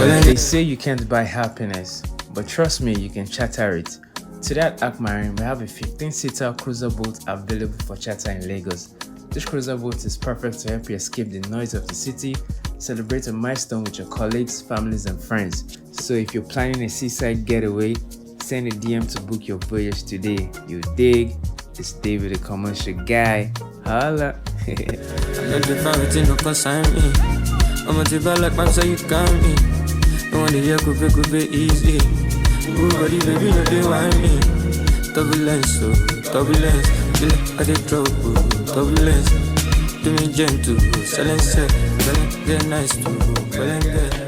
They say you can't buy happiness, but trust me, you can charter it. Today at Akmarin, we have a 15-seater cruiser boat available for charter in Lagos. This cruiser boat is perfect to help you escape the noise of the city, celebrate a milestone with your colleagues, families, and friends. So if you're planning a seaside getaway, send a DM to book your voyage today. You dig? It's David, the commercial guy. Holla! I'm a diva like man, so you got me. I want the year could be easy. Ooh, body, baby, no, they want me. Turbulence, oh, turbulence. Feel like I did trouble, turbulence. Do me gentle, silence, get nice to,